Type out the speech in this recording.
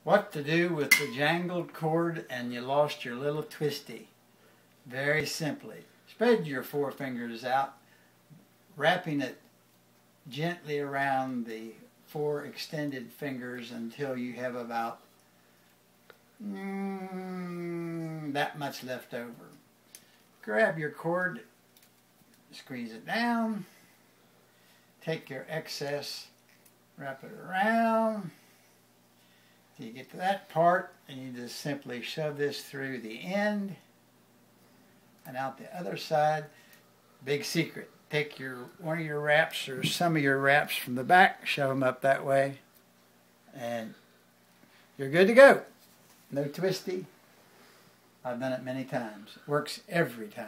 What to do with the jangled cord and you lost your little twisty? Very simply, spread your four fingers out, wrapping it gently around the four extended fingers until you have about that much left over. Grab your cord, squeeze it down, take your excess, wrap it around. Till you get to that part, and you just simply shove this through the end and out the other side. Big secret. Take one of your wraps or some of your wraps from the back, shove them up that way, and you're good to go. No twisty. I've done it many times. It works every time.